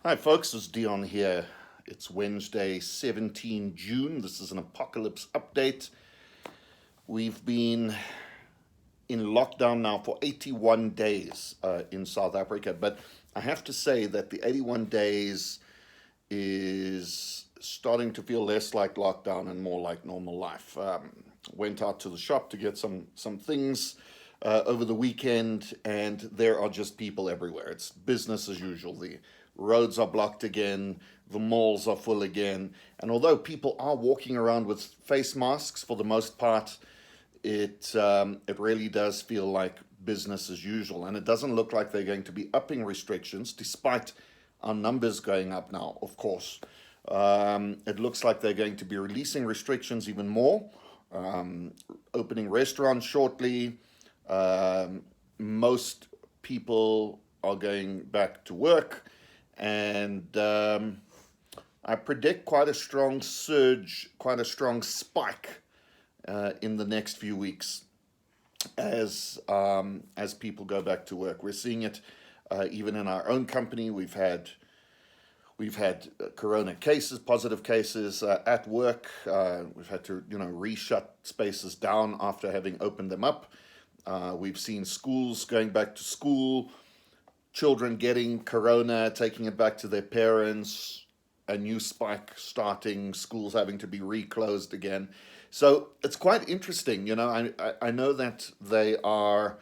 Hi, folks. It's Deon here. It's Wednesday, 17 June. This is an Apocalypse update. We've been in lockdown now for 81 days in South Africa, but I have to say that the 81 days is starting to feel less like lockdown and more like normal life. Went out to the shop to get some things over the weekend, and there are just people everywhere. It's business as usual. The roads are blocked again. The malls are full again. And although people are walking around with face masks for the most part, it really does feel like business as usual, and it doesn't look like they're going to be upping restrictions, despite our numbers going up now. Of course, it looks like they're going to be releasing restrictions even more, opening restaurants shortly. Most people are going back to work, and I predict quite a strong surge, quite a strong spike in the next few weeks as people go back to work. We're seeing it even in our own company. We've had corona cases, positive cases at work. We've had to reshut spaces down after having opened them up. We've seen schools going back to school, children getting corona, taking it back to their parents, a new spike starting, schools having to be reclosed again. So it's quite interesting. I know that they are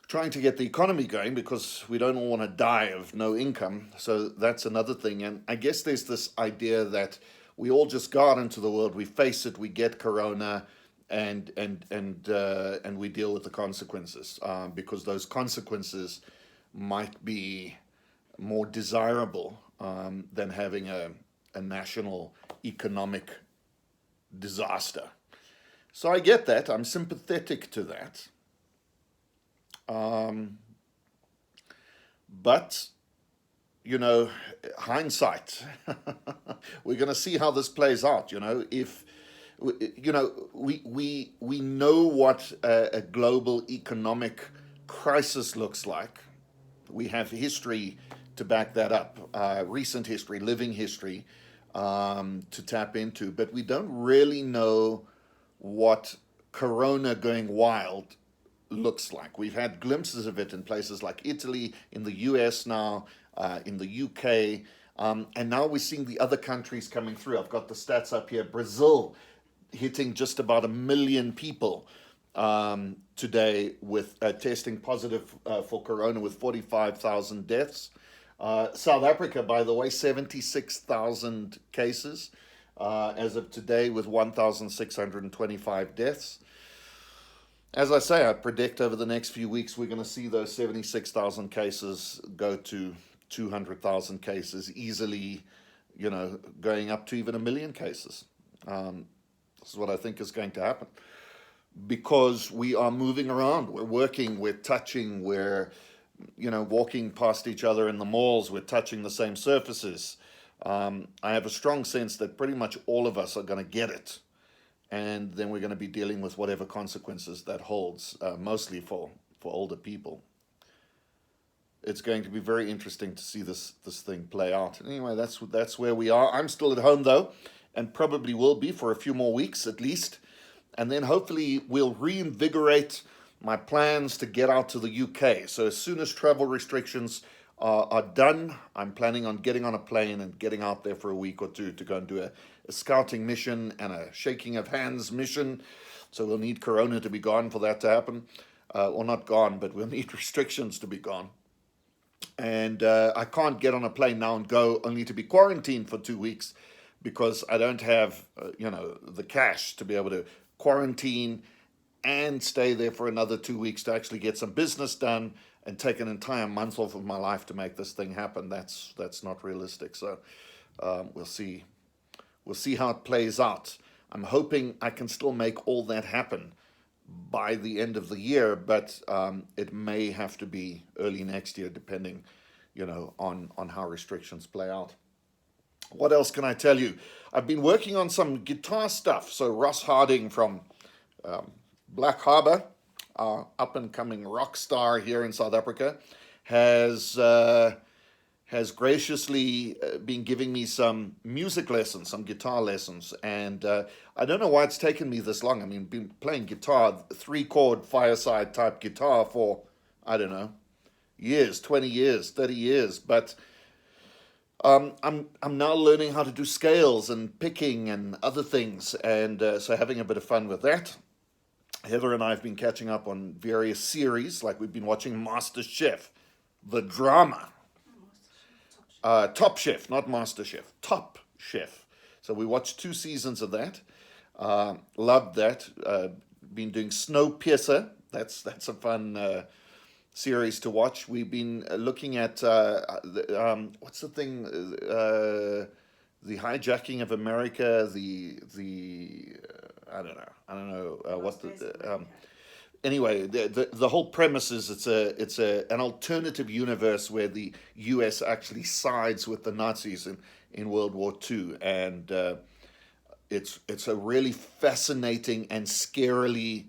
trying to get the economy going because we don't all want to die of no income. So that's another thing. And I guess there's this idea that we all just go out into the world, we face it, we get corona, and we deal with the consequences, because those consequences might be more desirable than having a national economic disaster. So I get that. I'm sympathetic to that. Um, but, you know, hindsight, we're going to see how this plays out. If, we know what a global economic crisis looks like. We have history to back that up, recent history, living history, to tap into, but we don't really know what Corona going wild looks like. We've had glimpses of it in places like Italy, in the US now, in the UK, and now we're seeing the other countries coming through. I've got the stats up here. Brazil hitting just about 1 million people today with testing positive for corona, with 45,000 deaths. South Africa, by the way, 76,000 cases as of today, with 1,625 deaths. As I say, I predict over the next few weeks we're going to see those 76,000 cases go to 200,000 cases, easily, going up to even 1 million cases. This is what I think is going to happen, because we are moving around, we're working, we're touching, we're walking past each other in the malls, we're touching the same surfaces. I have a strong sense that pretty much all of us are going to get it, and then we're going to be dealing with whatever consequences that holds, mostly for older people. It's going to be very interesting to see this thing play out. Anyway, that's where we are. I'm still at home though, and probably will be for a few more weeks at least, and then hopefully we'll reinvigorate my plans to get out to the UK. So as soon as travel restrictions are done, I'm planning on getting on a plane and getting out there for a week or two to go and do a scouting mission and a shaking of hands mission. So we'll need Corona to be gone for that to happen. Or not gone, but we'll need restrictions to be gone. And I can't get on a plane now and go, only to be quarantined for 2 weeks, because I don't have, the cash to be able to quarantine and stay there for another 2 weeks to actually get some business done and take an entire month off of my life to make this thing happen. That's not realistic. So we'll see. We'll see how it plays out. I'm hoping I can still make all that happen by the end of the year, but it may have to be early next year, depending, on how restrictions play out. What else can I tell you? I've been working on some guitar stuff. So Ross Harding from Black Harbour, our up and coming rock star here in South Africa, has has graciously been giving me some music lessons, some guitar lessons, and I don't know why it's taken me this long. I mean, been playing guitar, 3-chord fireside type guitar for, I don't know, years, 20 years, 30 years, but I'm now learning how to do scales and picking and other things, and so having a bit of fun with that. Heather and I have been catching up on various series, like we've been watching Master Chef, the drama. Top Chef, not Master Chef, Top Chef. So we watched 2 seasons of that. Loved that. Been doing Snowpiercer. That's a fun series to watch. We've been looking at what's the thing? The hijacking of America. The I don't know what the anyway, the whole premise is it's an alternative universe where the U.S. actually sides with the Nazis in World War II, and it's a really fascinating and scarily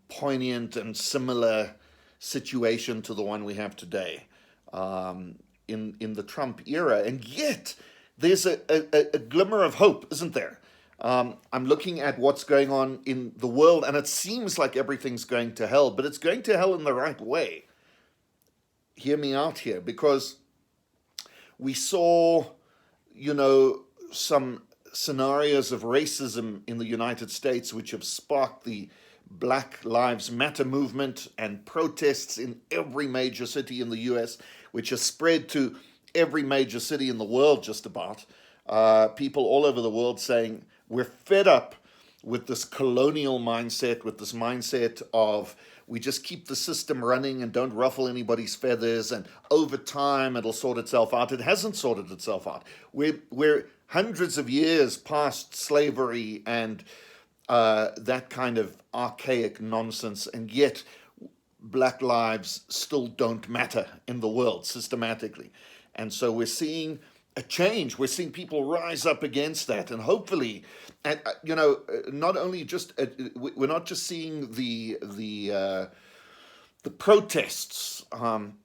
poignant and similar situation to the one we have today in the Trump era, and yet there's a glimmer of hope, isn't there? I'm looking at what's going on in the world, and it seems like everything's going to hell, but it's going to hell in the right way. Hear me out here, because we saw, some scenarios of racism in the United States which have sparked the Black Lives Matter movement and protests in every major city in the US, which has spread to every major city in the world just about. People all over the world saying, we're fed up with this colonial mindset, with this mindset of we just keep the system running and don't ruffle anybody's feathers, and over time it'll sort itself out. It hasn't sorted itself out. We're hundreds of years past slavery and that kind of archaic nonsense, and yet black lives still don't matter in the world systematically. And so we're seeing a change. We're seeing people rise up against that, and hopefully, and not only just we're not just seeing the protests,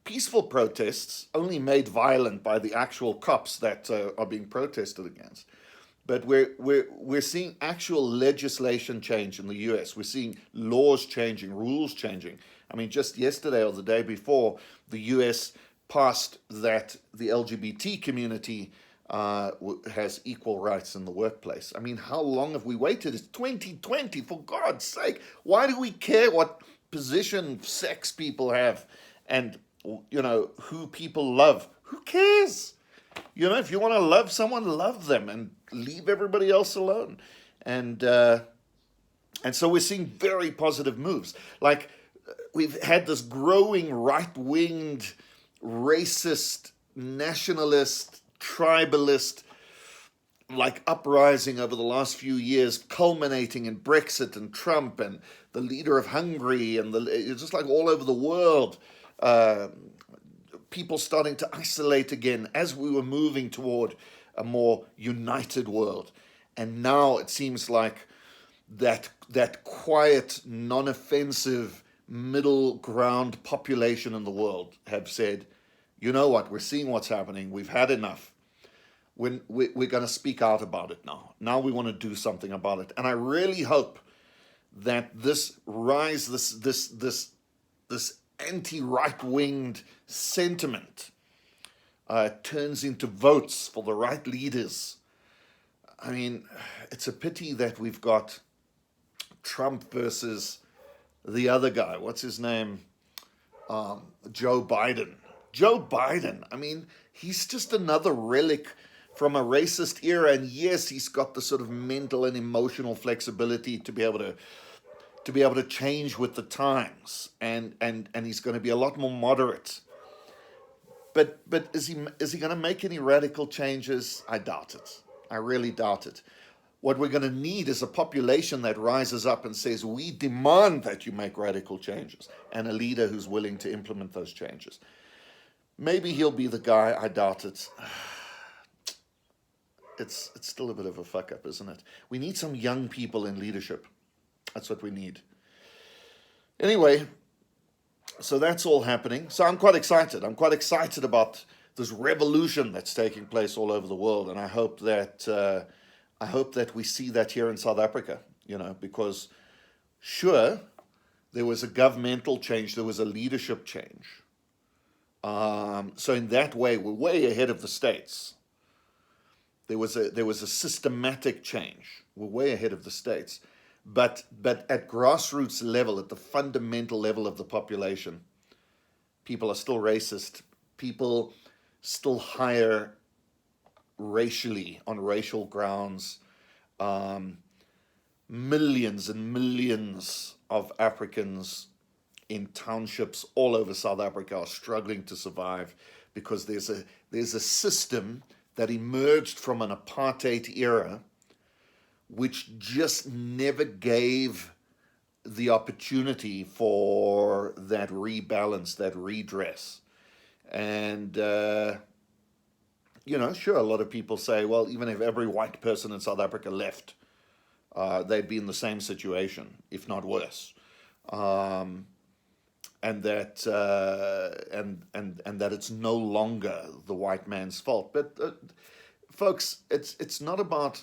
peaceful protests, only made violent by the actual cops that are being protested against, but we're seeing actual legislation change in the U.S. We're seeing laws changing, rules changing. I mean, just yesterday or the day before, the U.S. passed that the LGBT community has equal rights in the workplace. I mean, how long have we waited? It's 2020, for God's sake. Why do we care what position sex people have and, who people love? Who cares? If you want to love someone, love them and leave everybody else alone. And so we're seeing very positive moves. Like, we've had this growing right-winged, racist, nationalist, tribalist uprising over the last few years, culminating in Brexit and Trump and the leader of Hungary, and it's just like all over the world, people starting to isolate again as we were moving toward a more united world. And now it seems like that quiet, non-offensive middle ground population in the world have said, you know what, we're seeing what's happening, we've had enough. We're going to speak out about it now. Now we want to do something about it. And I really hope that this rise, this anti-right-winged sentiment turns into votes for the right leaders. I mean, it's a pity that we've got Trump versus the other guy. What's his name? Joe Biden. Joe Biden, I mean, he's just another relic from a racist era, and yes, he's got the sort of mental and emotional flexibility to be able to change with the times, and he's going to be a lot more moderate. But is he going to make any radical changes? I doubt it. I really doubt it. What we're going to need is a population that rises up and says, we demand that you make radical changes, and a leader who's willing to implement those changes. Maybe he'll be the guy. I doubt it. It's still a bit of a fuck up, isn't it? We need some young people in leadership. That's what we need. Anyway, So that's all happening. So I'm quite excited. I'm quite excited about this revolution that's taking place all over the world, and I hope that we see that here in South Africa. Because sure, there was a governmental change, there was a leadership change. So in that way, we're way ahead of the states. There was a systematic change. We're way ahead of the states, but at grassroots level, at the fundamental level of the population, people are still racist. People still hire racially on racial grounds. Millions and millions of Africans in townships all over South Africa are struggling to survive because there's a system that emerged from an apartheid era which just never gave the opportunity for that rebalance, that redress. And sure, a lot of people say, well, even if every white person in South Africa left, they'd be in the same situation, if not worse. And that it's no longer the white man's fault. But folks, it's not about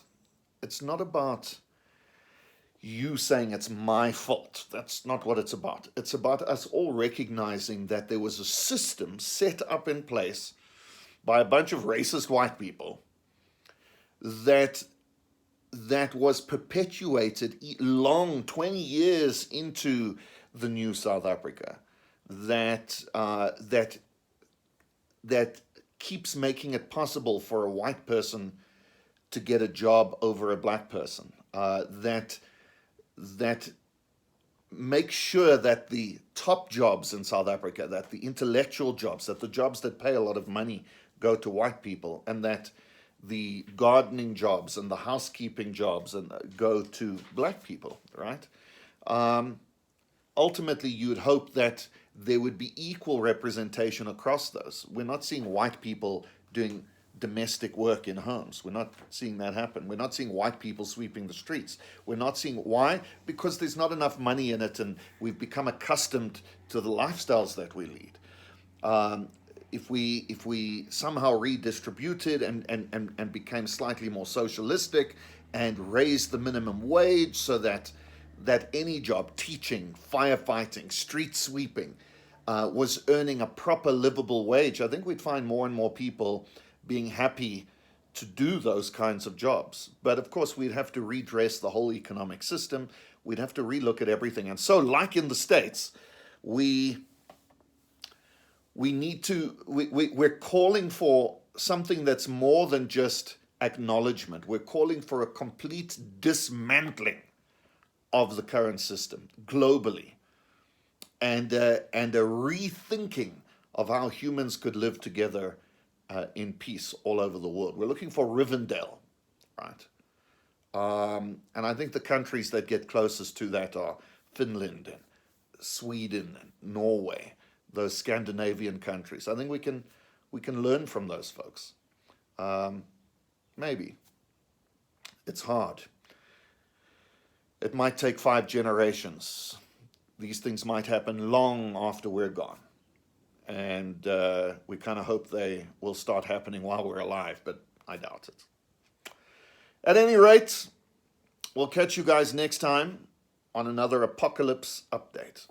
you saying it's my fault. That's not what it's about. It's about us all recognizing that there was a system set up in place by a bunch of racist white people that was perpetuated long 20 years into the new South Africa, that keeps making it possible for a white person to get a job over a black person, that makes sure that the top jobs in South Africa, that the intellectual jobs, that the jobs that pay a lot of money go to white people, and that the gardening jobs and the housekeeping jobs and go to black people, right? Ultimately, you would hope that there would be equal representation across those. We're not seeing white people doing domestic work in homes. We're not seeing that happen. We're not seeing white people sweeping the streets. We're not seeing why? Because there's not enough money in it, and we've become accustomed to the lifestyles that we lead. If we somehow redistributed and became slightly more socialistic and raised the minimum wage so that any job, teaching, firefighting, street sweeping, was earning a proper livable wage, I think we'd find more and more people being happy to do those kinds of jobs. But of course, we'd have to redress the whole economic system. We'd have to relook at everything. And so, like in the States, we're calling for something that's more than just acknowledgement. We're calling for a complete dismantling of the current system globally, and a rethinking of how humans could live together in peace all over the world. We're looking for Rivendell, right? And I think the countries that get closest to that are Finland and Sweden and Norway, those Scandinavian countries. I think we can learn from those folks. Maybe. It's hard. It might take 5 generations. These things might happen long after we're gone. And we kind of hope they will start happening while we're alive, but I doubt it. At any rate, we'll catch you guys next time on another Apocalypse update.